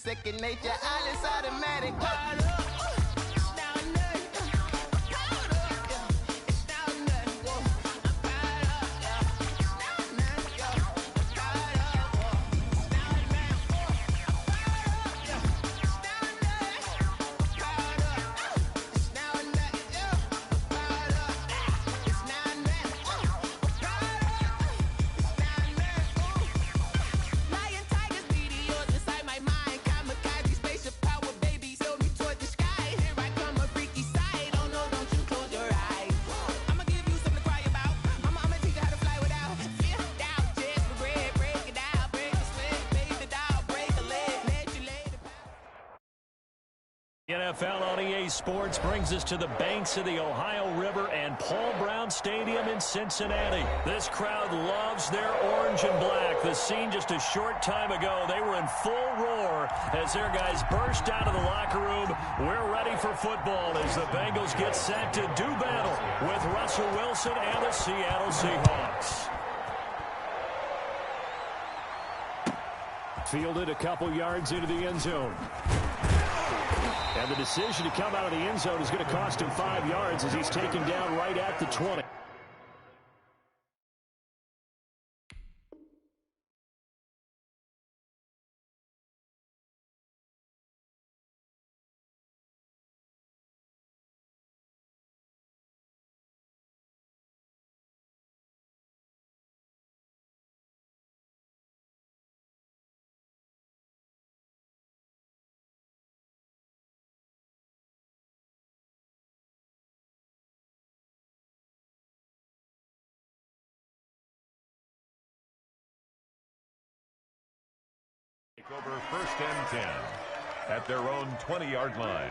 Second nature, all is automatic. NFL on EA Sports brings us to the banks of the Ohio River and Paul Brown Stadium in Cincinnati. This crowd loves their orange and black. The scene just a short time ago, they were in full roar as their guys burst out of the locker room. We're ready for football as the Bengals get set to do battle with Russell Wilson and the Seattle Seahawks. Fielded a couple yards into the end zone. And the decision to come out of the end zone is going to cost him 5 yards as he's taken down right at the 20. Over first and 10 at their own 20-yard line.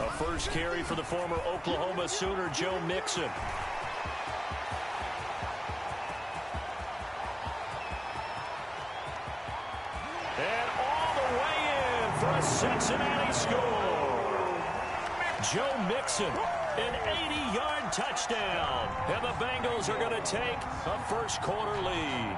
A first carry for the former Oklahoma Sooner, Joe Mixon. And all the way in for a Cincinnati score. Joe Mixon, an 80-yard touchdown. And the Bengals are going to take a first-quarter lead.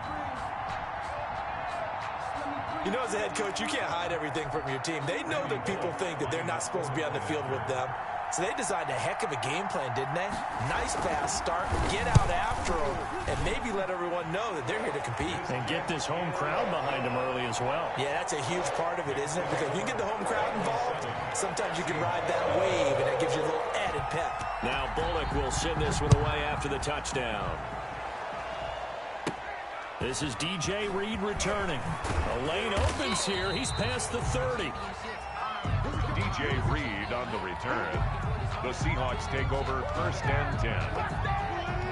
You know, as a head coach, you can't hide everything from your team. They know that people think that they're not supposed to be on the field with them. So they designed a heck of a game plan, didn't they? Nice pass start, get out after them, and maybe let everyone know that they're here to compete. And get this home crowd behind them early as well. Yeah, that's a huge part of it, isn't it? Because you get the home crowd involved, sometimes you can ride that wave, and that gives you a little added pep. Now Bullock will send this one away after the touchdown. This is DJ Reed returning. A lane opens here. He's past the 30. DJ Reed on the return. The Seahawks take over first and 10.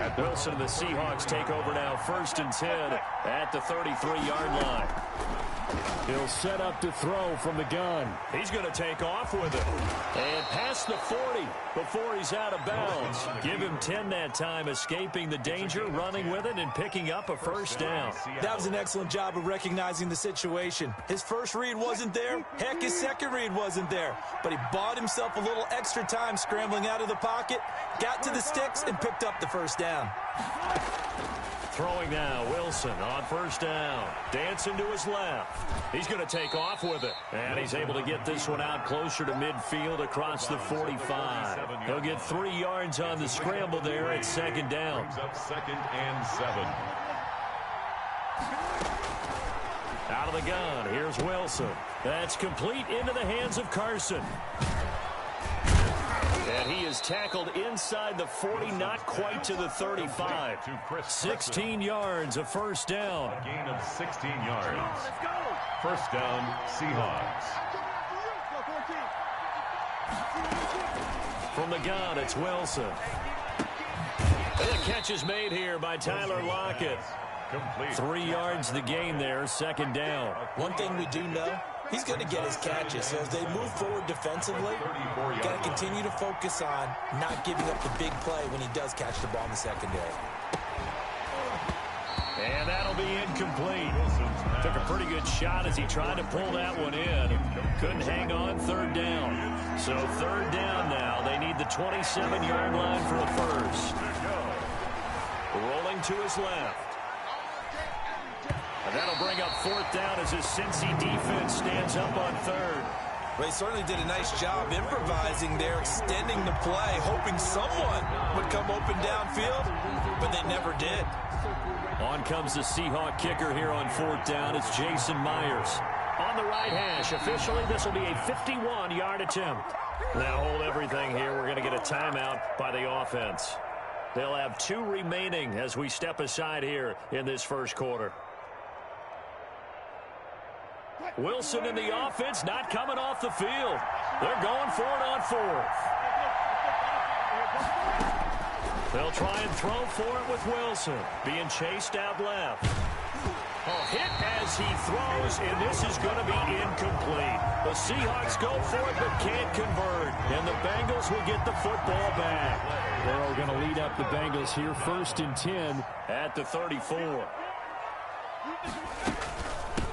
At Wilson and the Seahawks take over now first and 10 at the 33-yard line. He'll set up to throw from the gun. He's going to take off with it. And past the 40 before he's out of bounds. Give him 10 that time, escaping the danger, running with it, and picking up a first down. That was an excellent job of recognizing the situation. His first read wasn't there. Heck, his second read wasn't there. But he bought himself a little extra time scrambling out of the pocket, got to the sticks, and picked up the first down. Throwing now, Wilson on first down. Dancing to his left. He's going to take off with it. And he's able to get this one out closer to midfield across the 45. He'll get 3 yards on the scramble there at second down. Brings up second and 7. Out of the gun, here's Wilson. That's complete into the hands of Carson. is tackled inside the 40, not quite to the 35. 16 yards, a first down. A gain of 16 yards. First down, Seahawks. From the gun, it's Wilson. And the catch is made here by Tyler Lockett. Complete. 3 yards the gain there, second down. One thing we do know, he's going to get his catches. So as they move forward defensively, got to continue to focus on not giving up the big play when he does catch the ball in the secondary. And that'll be incomplete. Took a pretty good shot as he tried to pull that one in. Couldn't hang on, third down. So third down now. They need the 27-yard line for a first. Rolling to his left. And that'll bring up fourth down as his Cincy defense stands up on third. They certainly did a nice job improvising there, extending the play, hoping someone would come open downfield, but they never did. On comes the Seahawk kicker here on fourth down. It's Jason Myers. On the right hash. Officially, this will be a 51-yard attempt. Now hold everything here. We're going to get a timeout by the offense. They'll have 2 remaining as we step aside here in this first quarter. Wilson in the offense, not coming off the field. They're going for it on fourth. They'll try and throw for it with Wilson. Being chased out left. Hit as he throws, and this is going to be incomplete. The Seahawks go for it but can't convert, and the Bengals will get the football back. They're going to lead up the Bengals here, 1st and 10 at the 34.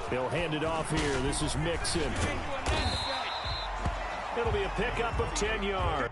They'll hand it off here. This is Mixon. It'll be a pickup of 10 yards.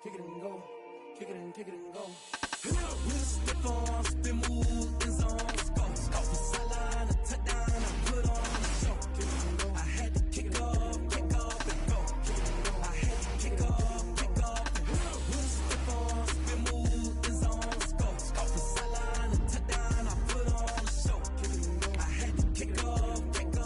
Kick it and go. Kick it and go. With a stiff arm, spin move, in zone, go. Off the sideline, a touchdown, I put on the show. Kick it and go. I had to kick off and go. Kick it and go. I had to kick off and go. With a stiff arm, spin move, in zone, go. Off the sideline, a touchdown, I put on the show. Kick it and go. I had to kick off and go.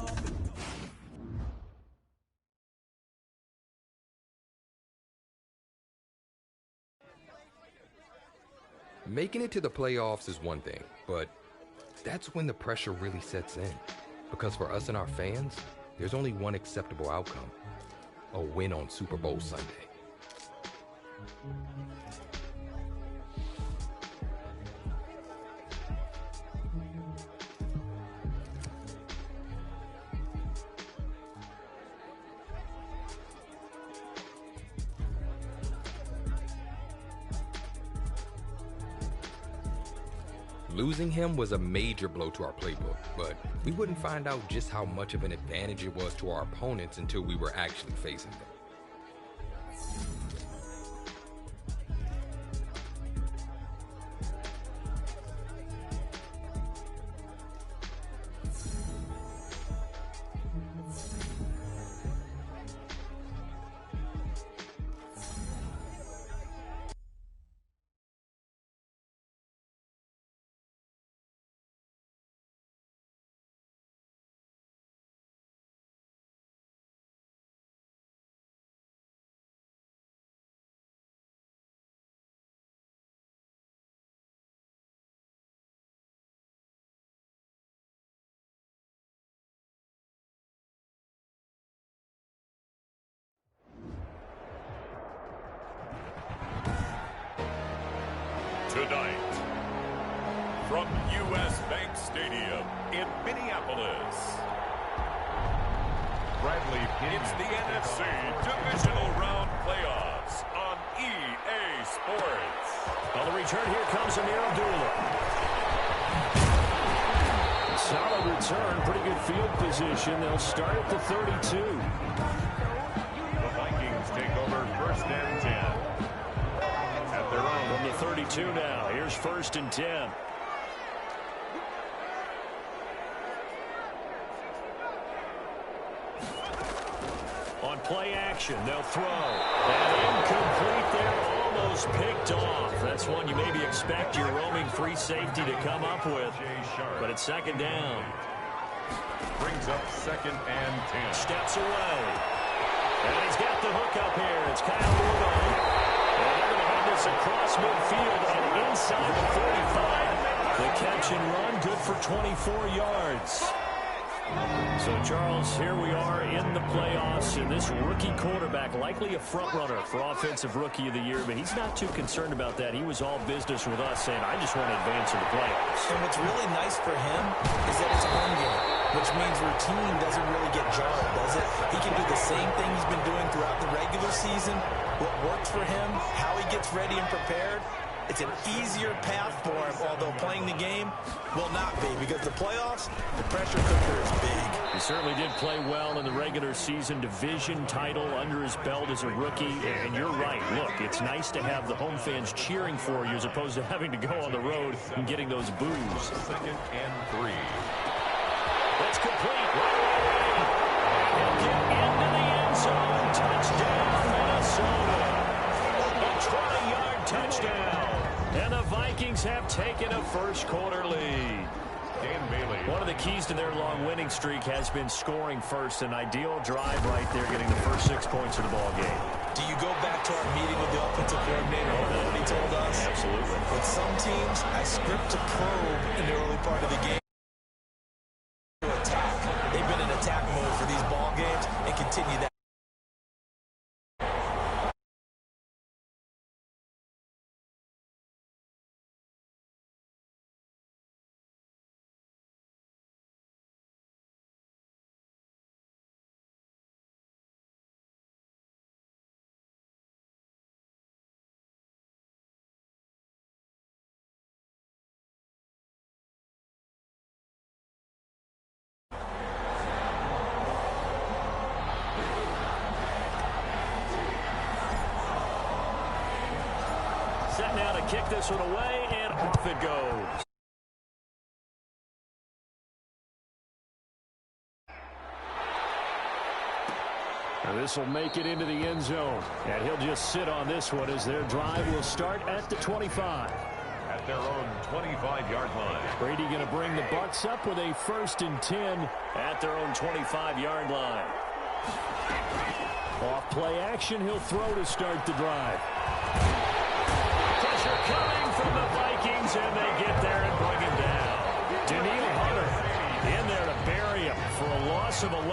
Making it to the playoffs is one thing, but that's when the pressure really sets in. Because for us and our fans, there's only one acceptable outcome: a win on Super Bowl Sunday. Losing him was a major blow to our playbook, but we wouldn't find out just how much of an advantage it was to our opponents until we were actually facing them. from U.S. Bank Stadium in Minneapolis. Bradley, it's the NFC Divisional Round Playoffs on EA Sports. On the return, here comes Amir Abdullah. Solid return, pretty good field position. They'll start at the 32. The Vikings take over 1st and 10. At their own. From the 32 now, here's 1st and 10. On play action, they'll throw. And incomplete there, almost picked off. That's one you maybe expect your roaming free safety to come up with. But it's 2nd down. Brings up 2nd and 10. Steps away. And he's got the hook up here. It's Kyle Rudolph. And they're going to have this across midfield and inside the 45. The catch and run, good for 24 yards. So, Charles, here we are in the playoffs, and this rookie quarterback, likely a front-runner for Offensive Rookie of the Year, but he's not too concerned about that. He was all business with us, saying, I just want to advance to the playoffs. And what's really nice for him is that it's a home game, which means routine doesn't really get jarred, does it? He can do the same thing he's been doing throughout the regular season, what works for him, how he gets ready and prepared. It's an easier path for him, although playing the game will not be, because the playoffs, the pressure cooker is big. He certainly did play well in the regular season, division title under his belt as a rookie, and you're right. Look, it's nice to have the home fans cheering for you as opposed to having to go on the road and getting those boos. 2nd and 3. That's complete. He'll get into the end zone. Touchdown, Minnesota. A 20-yard touchdown. And the Vikings have taken a first-quarter lead. Dan Bailey. One of the keys to their long winning streak has been scoring first. An ideal drive right there, getting the first 6 points of the ball game. Do you go back to our meeting with the offensive coordinator? Remember what he told us? Absolutely. With some teams, I script to probe in the early part of the game. To attack. They've been in attack mode for these ball games and continue that. Set now to kick this one away, and off it goes. This will make it into the end zone, and he'll just sit on this one as their drive will start at the 25. At their own 25-yard line. Brady going to bring the Bucs up with a 1st and 10 at their own 25-yard line. Off play action, he'll throw to start the drive. Pressure coming from the Vikings, and they get there and bring him down. Daniil Hunter in there to bury him for a loss of 11.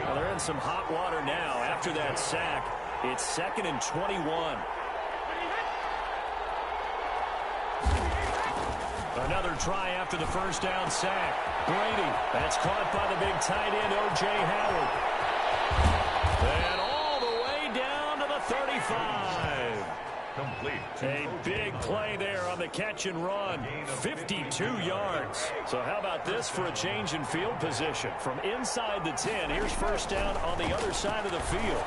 Well, they're in some hot water now. After that sack, it's 2nd and 21. Another try after the first down sack. Brady, that's caught by the big tight end, O.J. Howard. And all the way down to the 35. Complete. A big play there on the catch and run. 52 yards. So how about this for a change in field position? From inside the 10, here's 1st down on the other side of the field.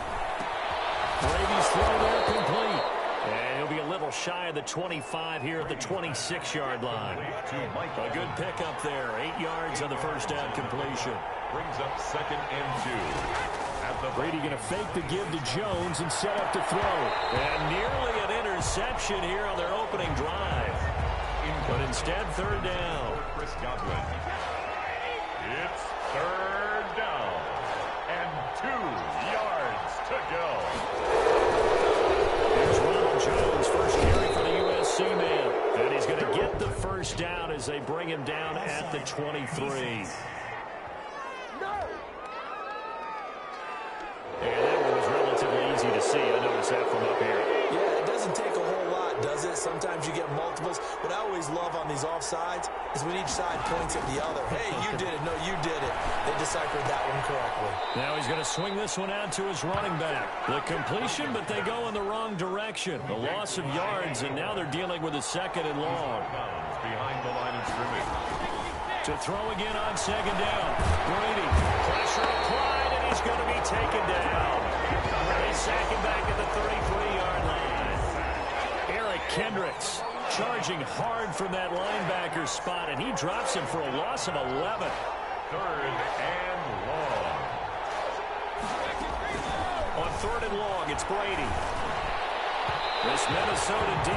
Brady's throw there complete. And he'll be a little shy of the 25 here at the 26-yard line. A good pickup there. 8 yards on the first down completion. Brings up 2nd and 2. Brady going to fake the give to Jones and set up to throw. And nearly an interception here on their opening drive. But instead, 3rd down. Chris Godwin. It's 3rd down. And 2 yards to go. Here's Ronald Jones, first carry for the USC man. And he's going to get the 1st down as they bring him down at the 23. And that one was relatively easy to see. I noticed that from up here. Yeah, it doesn't take a whole lot does it? Sometimes you get multiples. What I always love on these offsides is when each side points at the other. Hey, you did it. No, you did it. They deciphered that one correctly. Now he's going to swing this one out to his running back. The completion, but they go in the wrong direction. The loss of yards, and now they're dealing with a 2nd and long. Behind the line of scrimmage. To throw again on 2nd down. Brady, pressure applied, and he's going to be taken down. They sack him back at the 33-yard line. Eric Kendricks charging hard from that linebacker spot, and he drops him for a loss of 11. 3rd and long. On 3rd and long, it's Brady. This Minnesota D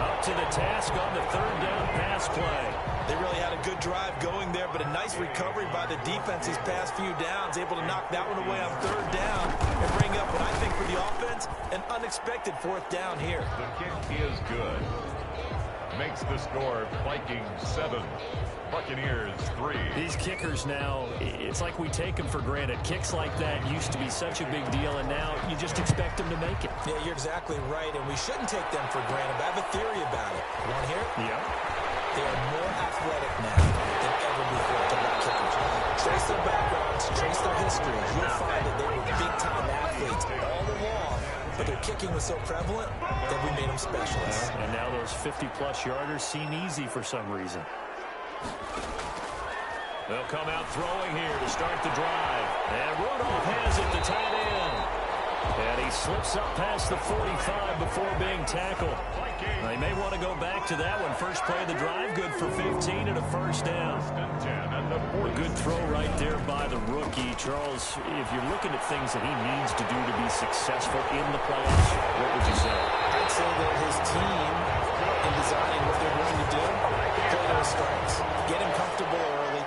up to the task on the 3rd down pass play. They really had a good drive going there, but a nice recovery by the defense these past few downs, able to knock that one away on 3rd down and bring up what I think for the offense, an unexpected 4th down here. The kick is good. Makes the score Vikings 7, Buccaneers 3. These kickers now, it's like we take them for granted. Kicks like that used to be such a big deal, and now you just expect them to make it. Yeah, you're exactly right, and we shouldn't take them for granted, but I have a theory about it. You want to hear it? Yeah. They are more athletic now than ever before to back kickers. Trace their backgrounds, trace their histories. You'll find that they were big-time athletes all along, but their kicking was so prevalent that we made them specialists. And now those 50-plus yarders seem easy for some reason. They'll come out throwing here to start the drive. And Rudolph has it, the tight end. And he slips up past the 45 before being tackled. They may want to go back to that one. First play of the drive, good for 15 and a 1st down. A good throw right there by the rookie. Charles, if you're looking at things that he needs to do to be successful in the playoffs, what would you say? I'd say that his team, in designing what they're going to do, play to his strengths. Get him comfortable early.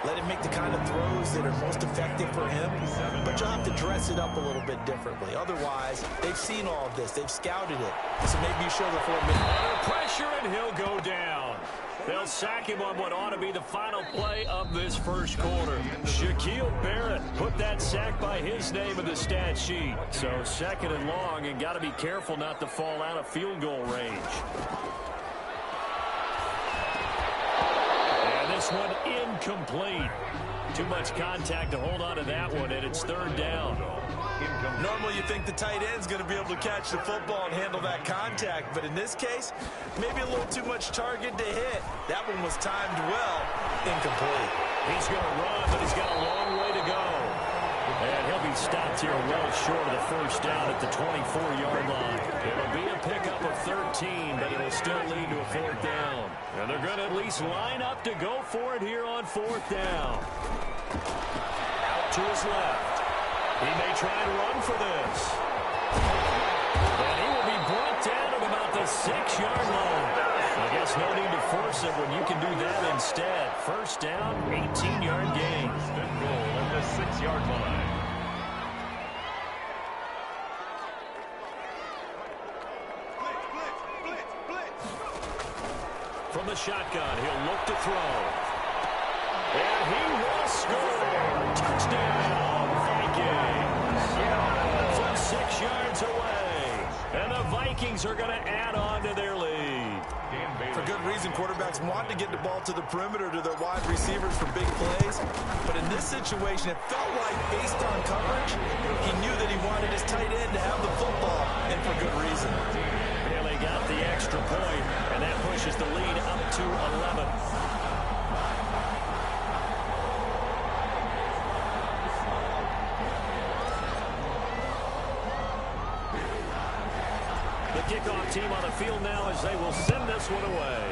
Let him make the kind of throws that are most effective for him. But you'll have to dress it up a little bit differently. Otherwise, they've seen all of this. They've scouted it. So maybe you show the formation. Under pressure, and he'll go down. They'll sack him on what ought to be the final play of this first quarter. Shaquille Barrett put that sack by his name in the stat sheet. So 2nd and long, and got to be careful not to fall out of field goal range. This one incomplete. Too much contact to hold on to that one, and it's 3rd down. Normally you think the tight end's going to be able to catch the football and handle that contact, but in this case, maybe a little too much target to hit. That one was timed well. Incomplete. He's going to run, but he's got a long way to go. And he'll be stopped here well short of the 1st down at the 24-yard line. It'll be a pickup of 13, but it'll still lead to a 4th down. And they're going to at least line up to go for it here on 4th down. Out to his left. He may try and run for this. And he will be brought down at about the 6-yard line. I guess no need to force it when you can do that instead. 1st down, 18-yard gain. Goal at the 6-yard line. From the shotgun, he'll look to throw. And he will score. Touchdown, Vikings. From 6 yards away. And the Vikings are going to add on to their lead. For good reason, quarterbacks want to get the ball to the perimeter to their wide receivers for big plays. But in this situation, it felt like, based on coverage, he knew that he wanted his tight end to have the football, and for good reason. Bailey got the extra point, and that pushes the lead up to 11. The kickoff team on the field now as they will send this one away.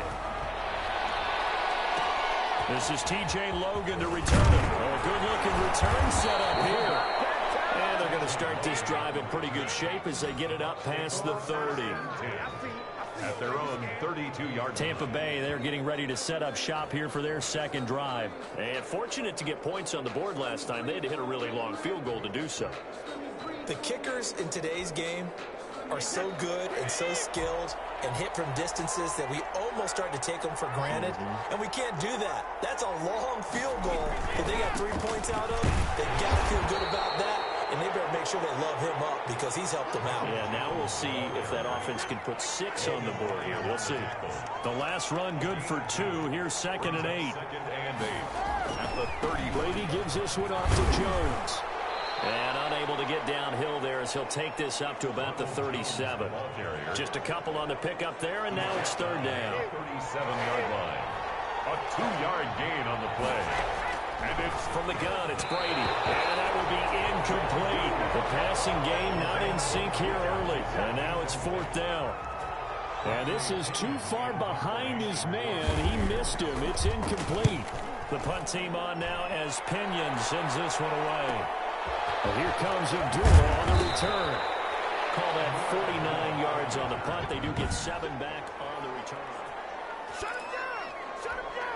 This is T.J. Logan to return it. Oh, good-looking return set up here. And they're going to start this drive in pretty good shape as they get it up past the 30. At their own 32-yard. Tampa Bay, they're getting ready to set up shop here for their 2nd drive. And fortunate to get points on the board last time. They had to hit a really long field goal to do so. The kickers in today's game are so good and so skilled and hit from distances that we almost start to take them for granted. And we can't do that. That's a long field goal that they got 3 points out of. They got to feel good about that, and they better make sure they love him up because because he's helped them out. Yeah, now we'll see if that offense can put 6 on the board here. We'll see. The last run good for 2. Here's 2nd and 8. At the 30. Brady gives this one off to Jones. And unable to get downhill there as he'll take this up to about the 37. Just a couple on the pickup there, and now it's 3rd down. 37-yard line. A 2-yard gain on the play. And it's from the gun. It's Brady. And that will be incomplete. The passing game not in sync here early. And now it's 4th down. And this is too far behind his man. He missed him. It's incomplete. The punt team on now as Pinion sends this one away. Well, here comes Abdullah on the return. Call that 49 yards on the punt. They do get 7 back on the return. Shut him down! Shut him down!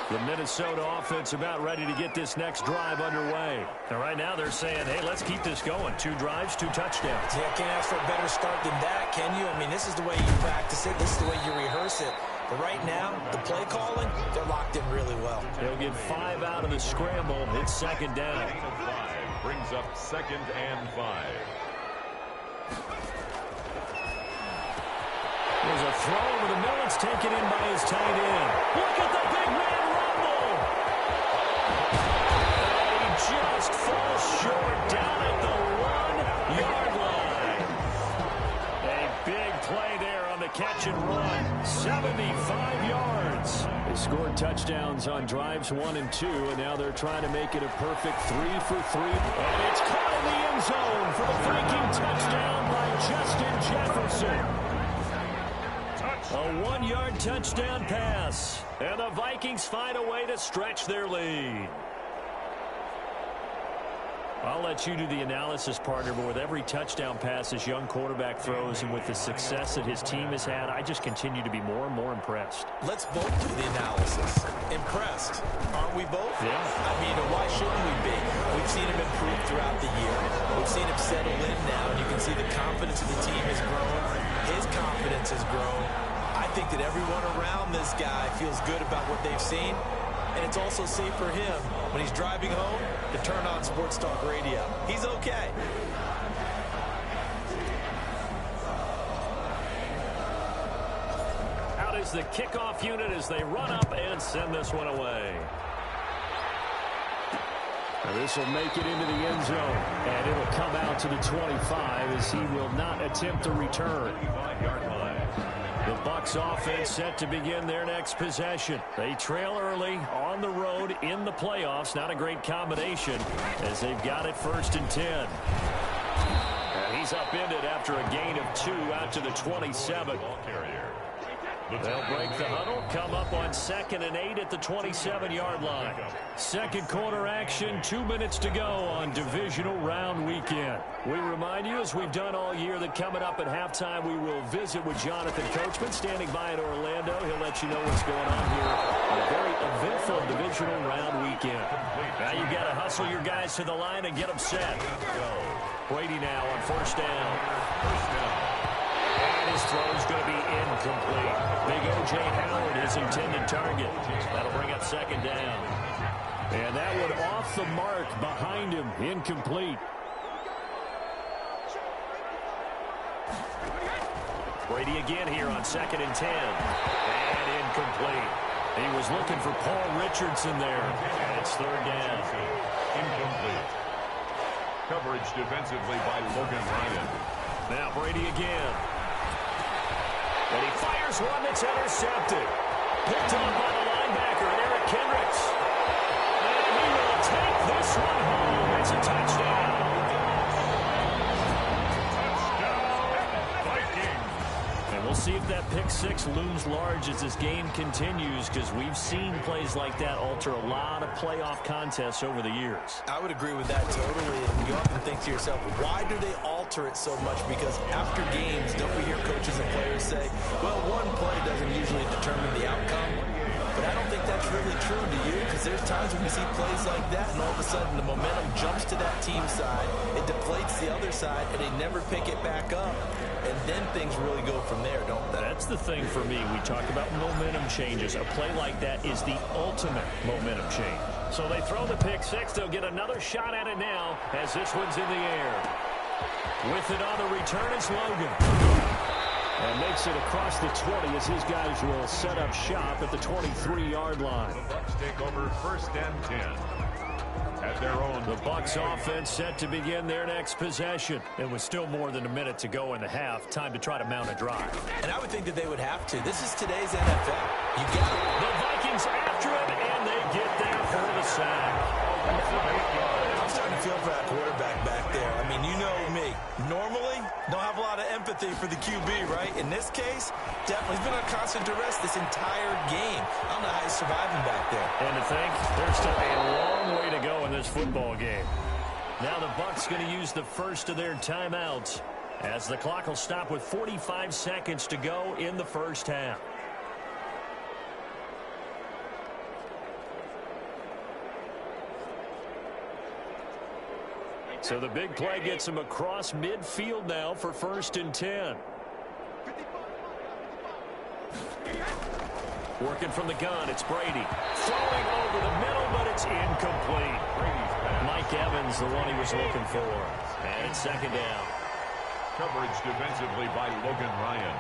The Minnesota offense about ready to get this next drive underway. And right now they're saying, hey, let's keep this going. 2 drives, 2 touchdowns. Yeah, can't ask for a better start than that, can you? I mean, this is the way you practice it. This is the way you rehearse it. But right now, the play calling, they're locked in really well. They'll get 5 out of the scramble. It's 2nd down. gain of 5. Brings up 2nd and 5. There's a throw over the middle. It's taken in by his tight end. Look at the big man rumble. And he just falls short down at the 1-yard line. A big play there on the catch and run. 75 yards. They scored touchdowns on drives 1 and 2, and now they're trying to make it a perfect 3 for 3. And it's caught in the end zone for the breaking touchdown by Justin Jefferson. A 1-yard touchdown pass. And the Vikings find a way to stretch their lead. I'll let you do the analysis, partner, but with every touchdown pass this young quarterback throws and with the success that his team has had, I just continue to be more and more impressed. Let's both do the analysis. Impressed. Aren't we both? Yeah. I mean, why shouldn't we be? We've seen him improve throughout the year. We've seen him settle in now, and you can see the confidence of the team has grown. His confidence has grown. I think that everyone around this guy feels good about what they've seen. And it's also safe for him when he's driving home to turn on Sports Talk Radio. He's okay. Out is the kickoff unit as they run up and send this one away. Now this will make it into the end zone, and it'll come out to the 25 as he will not attempt to return. 25-yard line. The Bucs offense set to begin their next possession. They trail early on the road in the playoffs. Not a great combination as they've got it 1st and 10. And he's upended after a gain of 2 out to the 27. Ball carrier. They'll break the huddle, come up on 2nd and 8 at the 27-yard line. Second quarter action, 2 minutes to go on divisional round weekend. We remind you, as we've done all year, that coming up at halftime, we will visit with Jonathan Coachman, standing by in Orlando. He'll let you know what's going on here on a very eventful divisional round weekend. Now you've got to hustle your guys to the line and get them set. Brady now on 1st down. And his throw's going to be incomplete. Big O.J. Howard, his intended target. That'll bring up 2nd down. And that one off the mark behind him. Incomplete. Brady again here on 2nd and 10. And incomplete. He was looking for Paul Richardson there. And it's 3rd down. Incomplete. Coverage defensively by Logan Ryan. Now Brady again. And he fires one that's intercepted. Picked up by the linebacker, Eric Kendricks. And he will take this one home. It's a touchdown. And we'll see if that pick 6 looms large as this game continues, because we've seen plays like that alter a lot of playoff contests over the years. I would agree with that totally. And you often think to yourself, why do they alter it so much? Because after games, don't we hear coaches and players say, well, one play doesn't usually determine the outcome. But I don't think that's really true, do you? Because there's times when we see plays like that, and all of a sudden the momentum jumps to that team side, it deflates the other side, and they never pick it back up. And then things really go from there, don't they? That's the thing for me. We talk about momentum changes. A play like that is the ultimate momentum change. So they throw the pick 6. They'll get another shot at it now as this one's in the air. With it on the return, it's Logan. And makes it across the 20 as his guys will set up shop at the 23-yard line. The Bucs take over 1st and 10. At their own. The Bucs offense set to begin their next possession. It was still more than a minute to go in the half. Time to try to mount a drive. And I would think that they would have to. This is today's NFL. You got it. The Vikings after it, and they get there for the sack. I'm starting to feel for that quarterback back there. I mean, you know me. Normally, don't have a lot of empathy for the QB, right? In this case, definitely. He's been on constant duress this entire game. I don't know how he's surviving back there. And to think, there's still a long way to go in this football game. Now the Bucs going to use the first of their timeouts as the clock will stop with 45 seconds to go in the first half. So the big play gets him across midfield now for 1st and 10. Working from the gun, it's Brady. Throwing over the middle, but it's incomplete. Mike Evans, the one he was looking for. And it's 2nd down. Coverage defensively by Logan Ryan.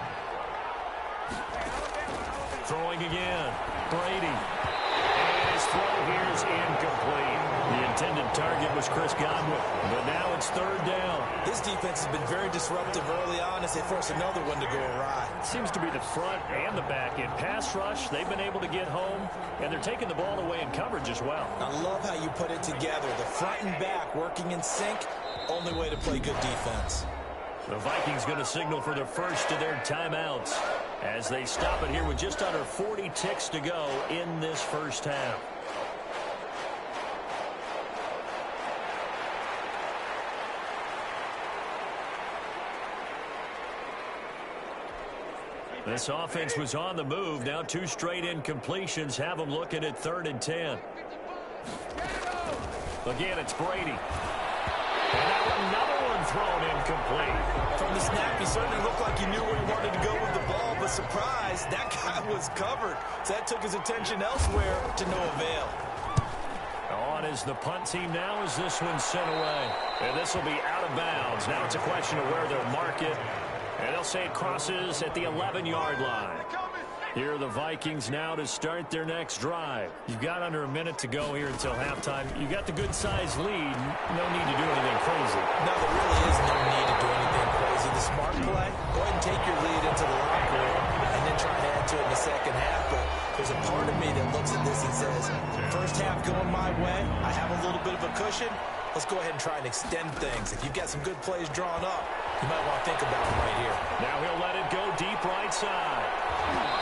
Throwing again. Brady. And his throw here is incomplete. The intended target was Chris Godwin, but now it's 3rd down. This defense has been very disruptive early on as they force another one to go awry. Seems to be the front and the back. In pass rush, they've been able to get home, and they're taking the ball away in coverage as well. I love how you put it together. The front and back working in sync, only way to play good defense. The Vikings going to signal for the first of their timeouts as they stop it here with just under 40 ticks to go in this first half. This offense was on the move. Now 2 straight incompletions have them looking at 3rd and 10. Again, it's Brady. And now another one thrown incomplete. From the snap, he certainly looked like he knew where he wanted to go with the ball, but surprise, that guy was covered. So that took his attention elsewhere to no avail. On is the punt team now as this one's sent away. And this will be out of bounds. Now it's a question of where they'll mark it. And they'll say it crosses at the 11-yard line. Here are the Vikings now to start their next drive. You've got under a minute to go here until halftime. You've got the good-sized lead. No need to do anything crazy. No, there really is no need to do anything crazy. The smart play, go ahead and take your lead into the locker room and then try to add to it in the second half. But there's a part of me that looks at this and says, first half going my way, I have a little bit of a cushion. Let's go ahead and try and extend things. If you've got some good plays drawn up, you might want to think about them right here. Now he'll let it go deep right side.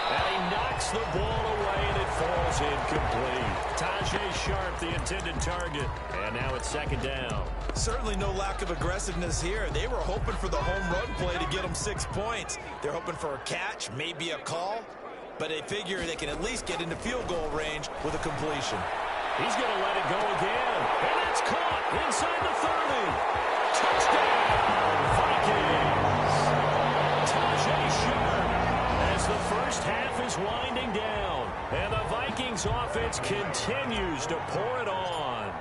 And he knocks the ball away, and it falls incomplete. Tajay Sharp, the intended target. And now it's 2nd down. Certainly no lack of aggressiveness here. They were hoping for the home run play to get them 6 points. They're hoping for a catch, maybe a call. But they figure they can at least get into field goal range with a completion. He's going to let it go again. And it's caught inside the 30. Touchdown, Vikings. Tajay Sharp as the first half is winding down. And the Vikings offense continues to pour it on.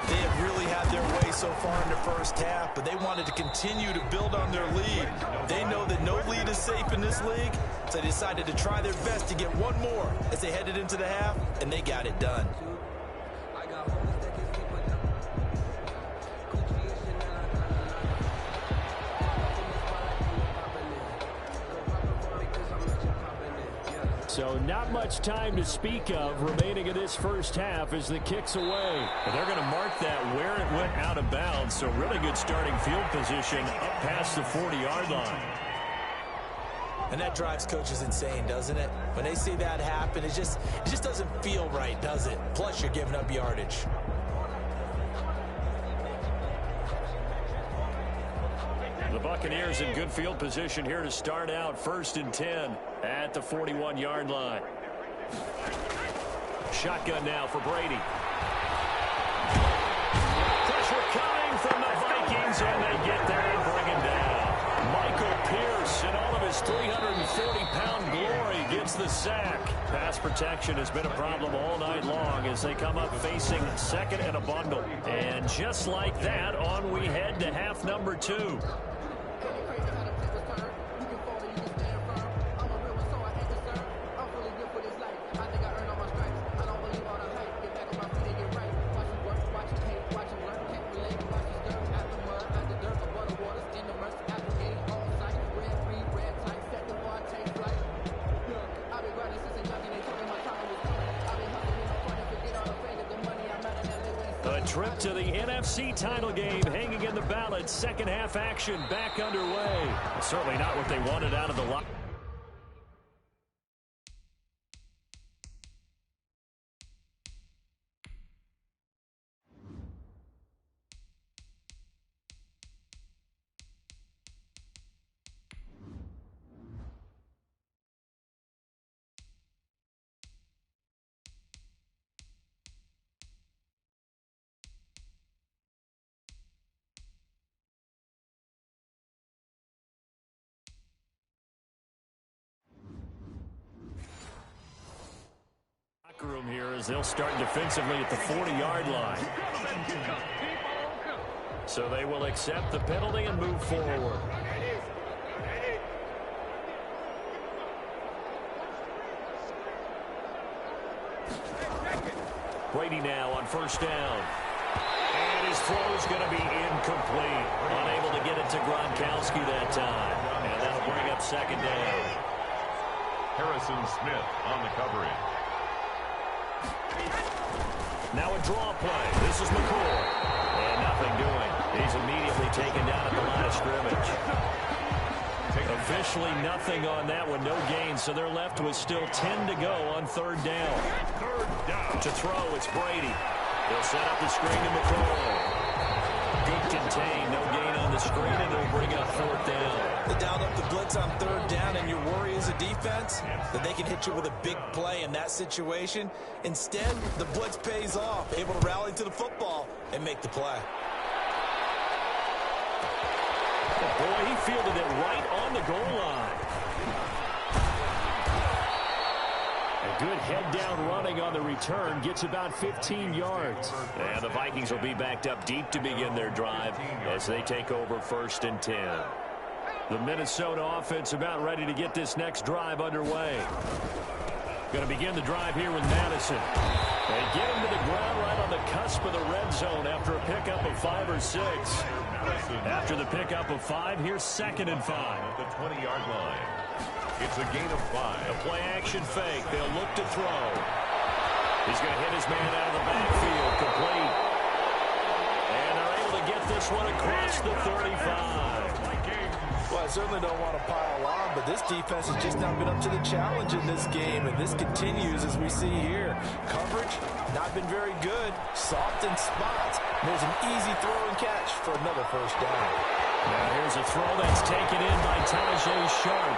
They have really had their way so far in the first half, but they wanted to continue to build on their lead. They know that no lead is safe in this league, so they decided to try their best to get one more as they headed into the half, and they got it done. So not much time to speak of remaining in this first half as the kick's away. And they're going to mark that where it went out of bounds. So really good starting field position up past the 40-yard line. And that drives coaches insane, doesn't it? When they see that happen, it just doesn't feel right, does it? Plus, you're giving up yardage. The Buccaneers in good field position here to start out 1st and 10 at the 41-yard line. Shotgun now for Brady. Pressure coming from the Vikings, and they get there and bring him down. Michael Pierce, in all of his 340-pound glory, gets the sack. Pass protection has been a problem all night long as they come up facing second and a bundle. And just like that, on we head to half number 2. A trip to the NFC title game hanging in the balance. Second half action back underway. Certainly not what they wanted out of the lock. Room here as they'll start defensively at the 40-yard line. So they will accept the penalty and move forward. Brady now on first down. And his throw is going to be incomplete. Unable to get it to Gronkowski that time. And that'll bring up second down. Harrison Smith on the coverage. Now a draw play. This is McCoy. And nothing doing. He's immediately taken down at the line of scrimmage. Officially nothing on that one. No gain. So they're left with still 10 to go on third down. To throw, it's Brady. They'll set up the screen to McCoy. Good contain. No gain on the screen, and they'll bring up fourth down. They dialed up the blitz on third down, and your worry as a defense that they can hit you with a big play in that situation. Instead, the blitz pays off, able to rally to the football and make the play. Boy, he fielded it right on the goal line. A good head-down running on the return gets about 15 yards. And the Vikings will be backed up deep to begin their drive as they take over first and 10. The Minnesota offense about ready to get this next drive underway. Going to begin the drive here with Madison. They get him to the ground right on the cusp of the red zone after a pickup of 5 or 6. After the pickup of 5, here's second and 5. At the 20-yard line. It's a gain of 5. A play-action fake. They'll look to throw. He's going to hit his man out of the backfield. Complete. And they're able to get this one across the 35. Well, I certainly don't want to pile on, but this defense has just not been up to the challenge in this game, and this continues as we see here. Coverage, not been very good. Soft in spots. There's an easy throw and catch for another first down. Now here's a throw that's taken in by Tajay Sharp.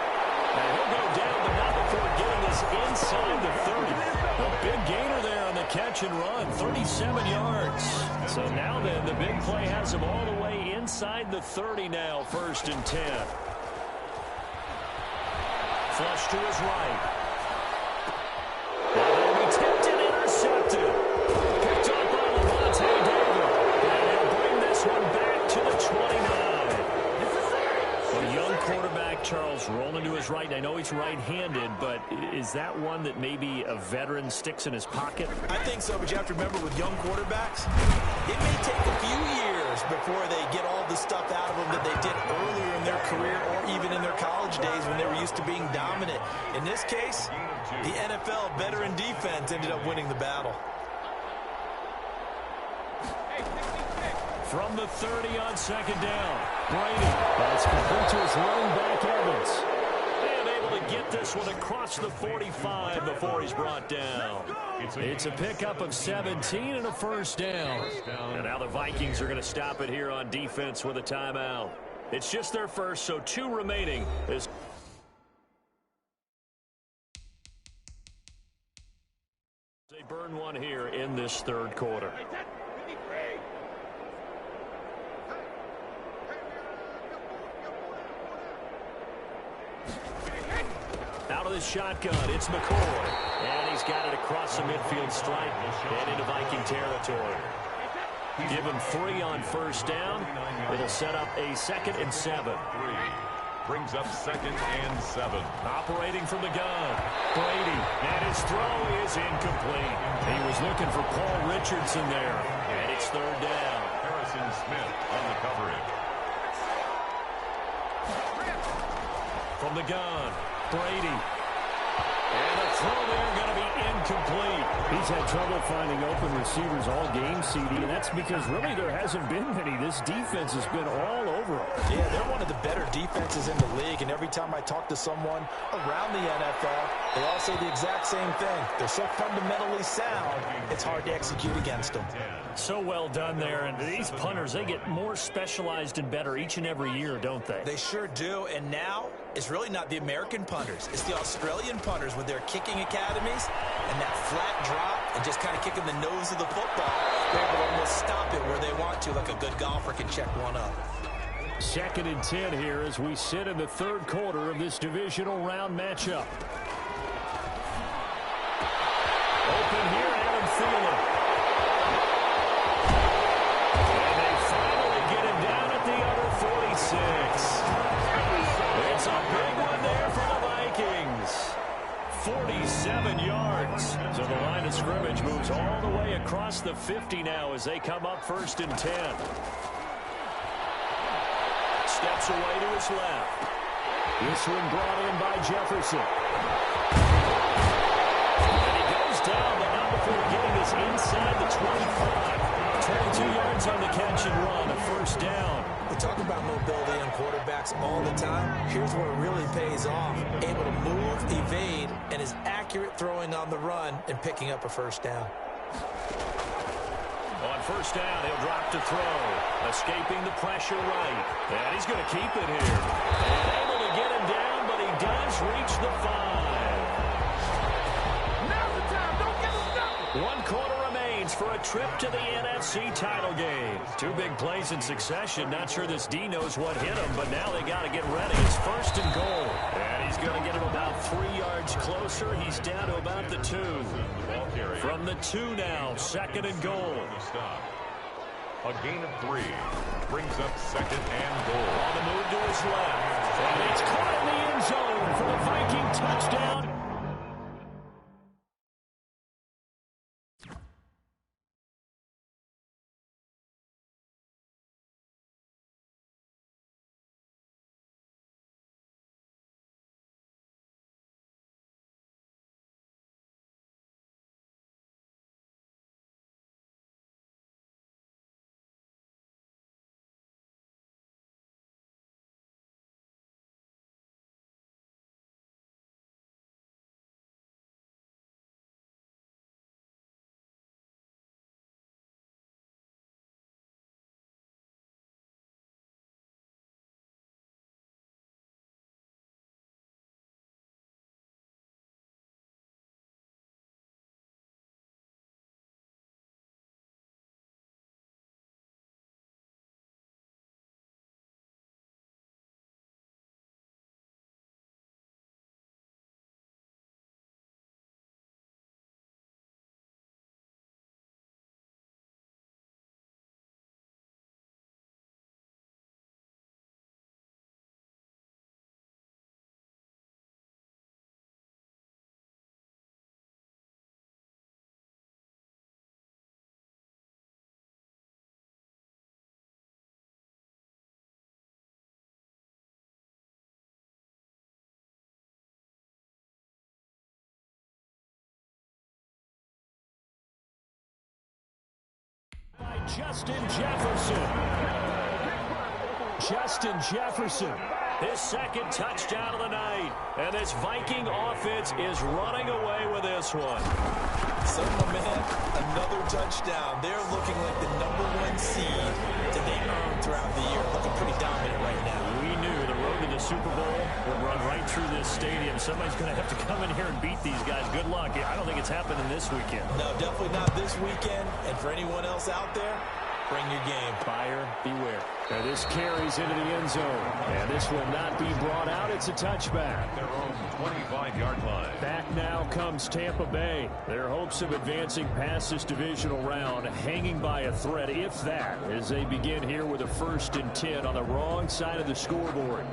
Now he'll go down, but not before getting this inside the 30. A big gainer there on the catch and run, 37 yards. So now then, the big play has him all the way inside the 30 now, first and 10. Flush to his right. Now they'll be tipped and intercepted. Picked up by Levante David. And they'll bring this one back to the 29. A young quarterback, Charles, rolling to his right. I know he's right-handed, but is that one that maybe a veteran sticks in his pocket? I think so, but you have to remember with young quarterbacks, it may take a few years before they get all the stuff out of them that they did earlier in their career or even in their college days when they were used to being dominant. In this case, the NFL veteran defense ended up winning the battle. From the 30 on second down, Brady. That's complete to his running back, Evans. And able to get this one across the 45 before he's brought down. It's a pickup of 17 and a first down. And now the Vikings are going to stop it here on defense with a timeout. It's just their first, so 2 remaining. They burn one here in this third quarter. Out of with his shotgun. It's McCoy. And he's got it across the midfield stripe and into Viking territory. Give him 3 on first down. It'll set up a 2nd and 7. Brings up 2nd and 7. Operating from the gun. Brady. And his throw is incomplete. He was looking for Paul Richardson there. And it's 3rd down. Harrison Smith on the coverage. From the gun. Brady. And the throw there going to be incomplete. He's had trouble finding open receivers all game, CD, and that's because really there hasn't been many. This defense has been all over them. Yeah, they're one of the better defenses in the league, and every time I talk to someone around the NFL, they all say the exact same thing. They're so fundamentally sound, it's hard to execute against them. So well done there, and these punters, they get more specialized and better each and every year, don't they? They sure do, and now it's really not the American punters. It's the Australian punters with their kicking academies and that flat drop and just kind of kicking the nose of the football. They're able to almost stop it where they want to, like a good golfer can check one up. 2nd and 10 here as we sit in the 3rd quarter of this divisional round matchup. Open here, Adam Thielen. And they finally get him down at the other 46. It's a big one there for the Vikings. 47 yards. So the line of scrimmage moves all the way across the 50 now as they come up 1st and 10. Steps away to his left. This one brought in by Jefferson. And he goes down, but not before getting us inside the 25. 22 yards on the catch and run, a 1st down. We talk about mobility on quarterbacks all the time. Here's where it really pays off. Able to move, evade, and is accurate throwing on the run and picking up a 1st down. On 1st down, he'll drop to throw. Escaping the pressure right. And he's going to keep it here. And able to get him down, but he does reach the 5. Now's the time. Don't get stuck. 1 quarter remains for a trip to the NFC title game. 2 big plays in succession. Not sure this D knows what hit him, but now they got to get ready. It's 1st and goal. And he's going to get him about 3 yards closer. He's down to about the 2. From the 2 now, 2nd and goal. A gain of 3 brings up 2nd and goal. On the move to his left. And it's caught in the end zone for the Viking touchdown. Justin Jefferson. Justin Jefferson. His 2nd touchdown of the night. And this Viking offense is running away with this one. So, my man, another touchdown. They're looking like the #1 seed that they earned throughout the year. Looking pretty dominant right now. We knew the road to the Super Bowl would run right through this stadium. Somebody's going to have to come in here and beat these guys. Good luck. I don't think it's happening this weekend. No, definitely not this weekend. And for anyone else out there, bring your game. Buyer beware. And this carries into the end zone. And this will not be brought out. It's a touchback. Their own 25-yard line. Back now comes Tampa Bay. Their hopes of advancing past this divisional round hanging by a thread, if that, as they begin here with a 1st and 10 on the wrong side of the scoreboard.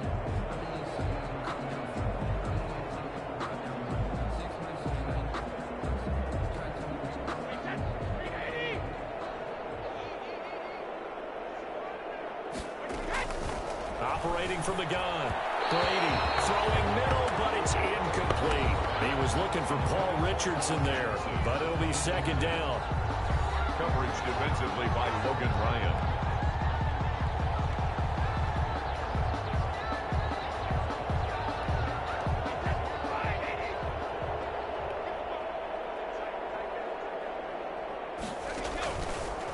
Operating from the gun. Brady throwing middle, but it's incomplete. He was looking for Paul Richardson there, but it'll be 2nd down. Coverage defensively by Logan Ryan.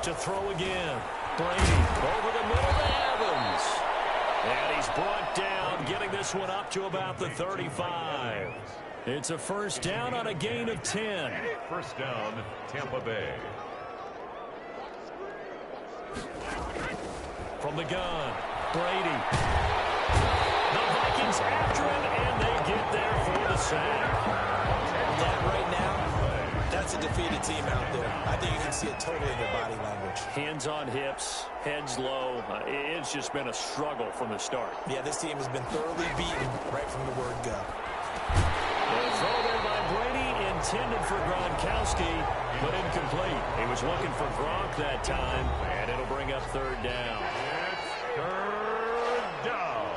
To throw again. Brady over the middle to Evans. And he's brought down, getting this one up to about the 35. It's a 1st down on a gain of 10. 1st down, Tampa Bay. From the gun, Brady. The Vikings after him, and they get there for the sack. That right now, that's a defeated team out there. I think you can see it totally in their body language. Hands on hips, heads low. It's just been a struggle from the start. Yeah, this team has been thoroughly beaten right from the word go. The throw there by Brady, intended for Gronkowski, but incomplete. He was looking for Gronk that time, and it'll bring up 3rd down. It's 3rd down.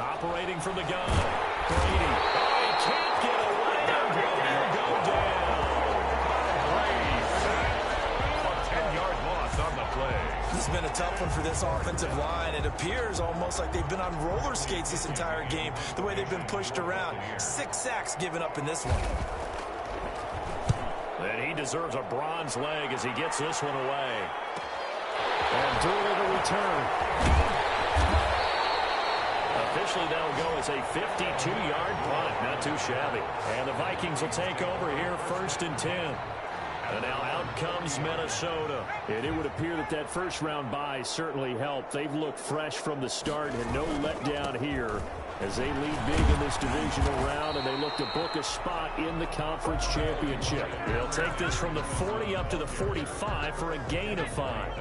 Operating from the gun, Brady. Oh, he can't get away. Brady will go down. Brady sacked. A 10-yard loss on the play. This has been a tough one for this offensive line. It appears almost like they've been on roller skates this entire game, the way they've been pushed around. 6 sacks given up in this one. And he deserves a bronze leg as he gets this one away. And Dooley to return. Officially, that'll go as a 52-yard punt. Not too shabby. And the Vikings will take over here, 1st and 10. And now out comes Minnesota. And it would appear that that 1st-round bye certainly helped. They've looked fresh from the start and no letdown here as they lead big in this divisional round, and they look to book a spot in the conference championship. They'll take this from the 40 up to the 45 for a gain of 5.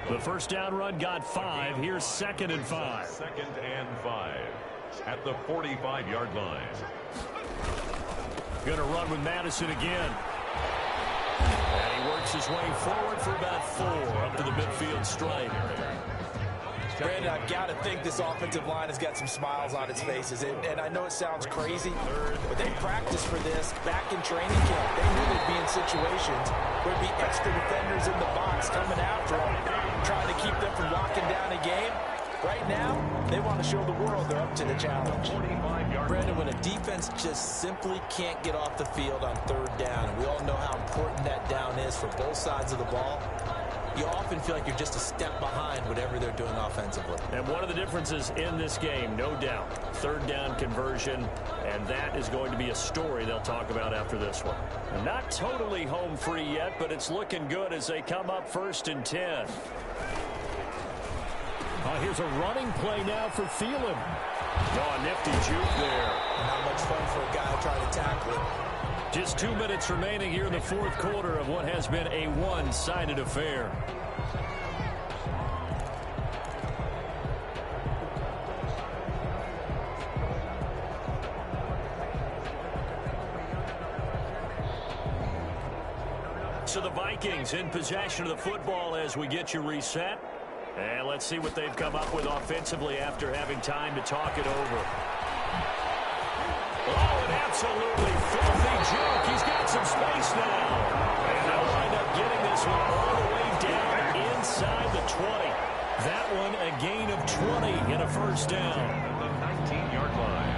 The 1st down run got 5. Here's 2nd and 5. 2nd and 5 at the 45-yard line. Going to run with Madison again. And he works his way forward for about 4 up to the midfield stripe. Brandon, I've got to think this offensive line has got some smiles on its faces. And I know it sounds crazy, but they practiced for this back in training camp. They knew they'd be in situations where there'd be extra defenders in the box coming after them, trying to keep them from locking down a game. Right now, they want to show the world they're up to the challenge. Brandon, when a defense just simply can't get off the field on 3rd down, and we all know how important that down is for both sides of the ball, you often feel like you're just a step behind whatever they're doing offensively. And one of the differences in this game, no doubt, 3rd down conversion, and that is going to be a story they'll talk about after this one. Not totally home free yet, but it's looking good as they come up 1st and 10. Here's a running play now for Thielen. Oh, nifty juke there. Not much fun for a guy trying to tackle it. Just 2 minutes remaining here in the 4th quarter of what has been a one-sided affair. So the Vikings in possession of the football as we get you reset. And let's see what they've come up with offensively after having time to talk it over. Oh, an absolutely filthy juke. He's got some space now. And they'll wind up getting this one all the way down inside the 20. That one a gain of 20 in a 1st down. At the 19-yard line.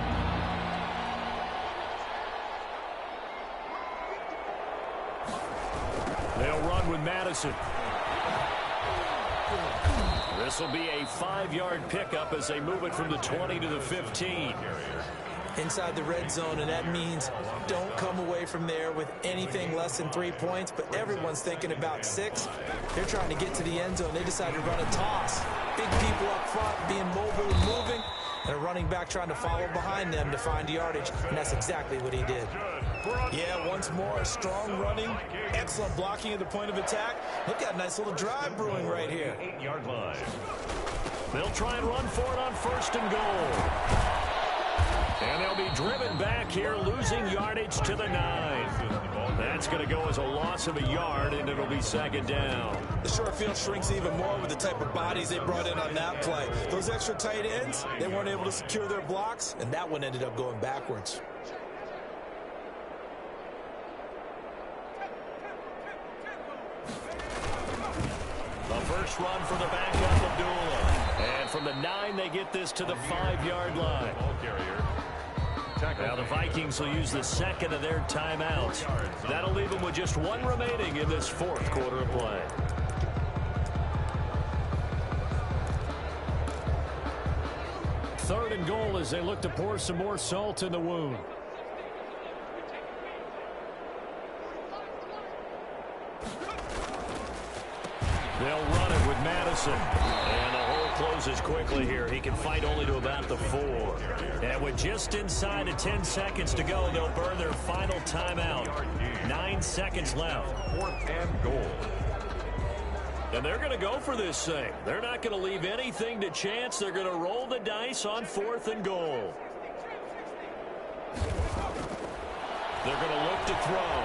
They'll run with Madison. This will be a 5-yard pickup as they move it from the 20 to the 15. inside the red zone, and that means don't come away from there with anything less than 3 points, but everyone's thinking about 6. They're trying to get to the end zone. They decide to run a toss. Big people up front being mobile and moving, and a running back trying to follow behind them to find yardage, and that's exactly what he did. Yeah, once more, strong running, excellent blocking at the point of attack. Look at a nice little drive brewing right here. 8-yard line. They'll try and run for it on 1st and goal. And they'll be driven back here, losing yardage to the 9. That's going to go as a loss of a yard, and it'll be 2nd down. The short field shrinks even more with the type of bodies they brought in on that play. Those extra tight ends, they weren't able to secure their blocks, and that one ended up going backwards. The first run for the backup, Abdullah. And from the 9, they get this to the 5-yard line. Ball carrier. Now the Vikings will use the 2nd of their timeouts. That'll leave them with just 1 remaining in this 4th quarter of play. Third and goal as they look to pour some more salt in the wound. They'll run it with Madison. And the hole closes quickly here. He can fight only to about the 4. And with just inside of 10 seconds to go, they'll burn their final timeout. 9 seconds left. 4th and goal. And they're going to go for this thing. They're not going to leave anything to chance. They're going to roll the dice on 4th and goal. They're going to look to throw.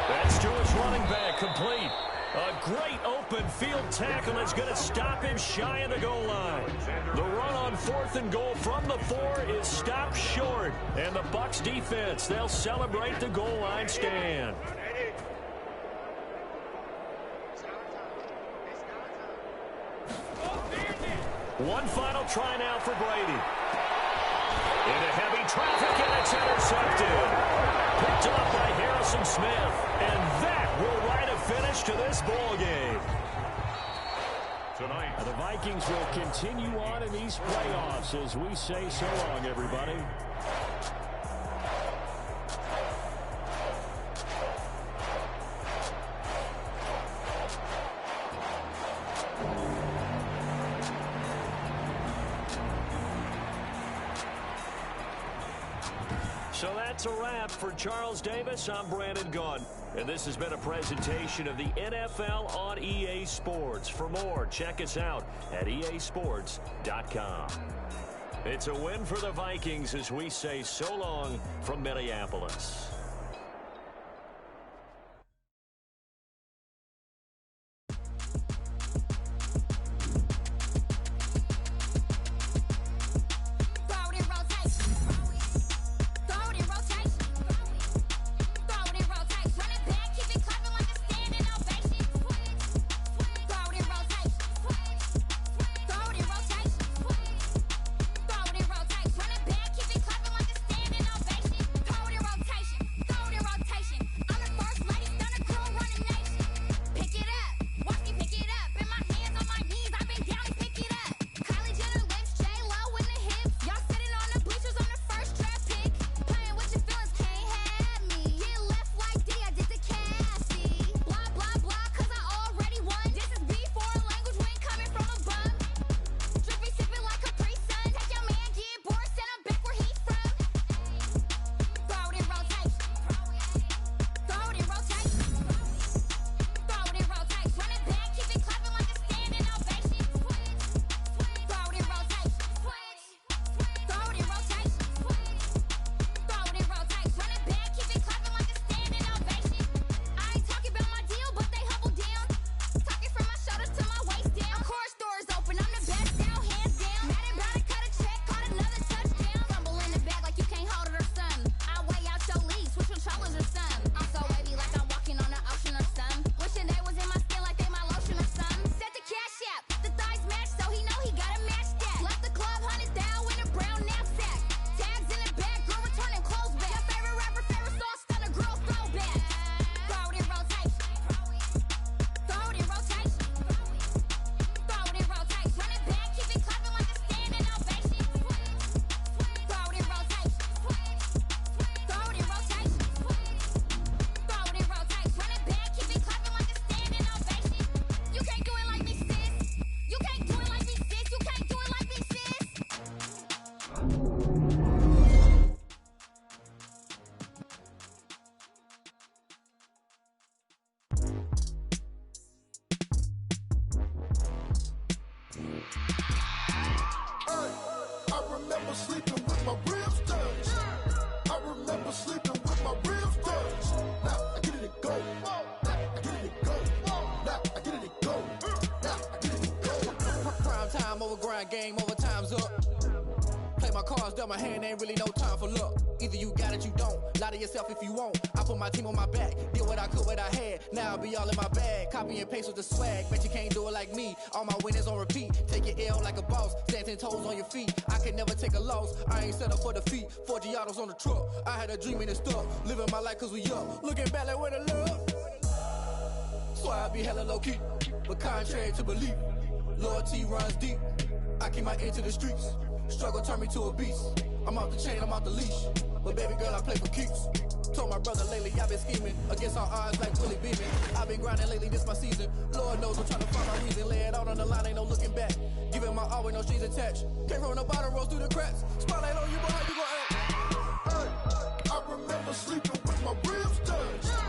That's to his running back, complete. A great open field tackle that's going to stop him shy of the goal line. The run on 4th and goal from the 4 is stopped short. And the Bucs defense, they'll celebrate the goal line stand. One final try now for Brady. Into heavy traffic, and it's intercepted. Picked up by Harrison Smith. And that will write a finish to this ball game. Tonight, The Vikings will continue on in these playoffs as we say so long, everybody. So that's a wrap for Charles Davis. I'm Brandon Gaudin. And this has been a presentation of the NFL on EA Sports. For more, check us out at easports.com. It's a win for the Vikings as we say so long from Minneapolis. grind game, overtime's up. Play my cards, dealt my hand, ain't really no time for luck. Either you got it, you don't. Lie to yourself if you won't. I put my team on my back, did what I could, what I had. Now I'll be all in my bag. Copy and paste with the swag. Bet you can't do it like me. All my winners on repeat. Take your L like a boss. Stand 10 toes on your feet. I can never take a loss. I ain't set up for defeat. 4 Giottos on the truck. I had a dream and it stuck. Living my life cause we up. Looking back like where the love. So I be hella low key. But contrary to belief, loyalty runs deep. I keep my ear to the streets. Struggle turned me to a beast. I'm off the chain, I'm off the leash. But baby girl, I play for keeps. Told my brother lately, I've been scheming. Against all odds like Willie Beeman. I've been grinding lately, this my season. Lord knows I'm trying to find my reason. Lay it out on the line, ain't no looking back. Giving my all with no strings attached. Came from the bottom, rose through the cracks. Spotlight on you, boy, how you gon' act? I remember sleeping with my ribs touched.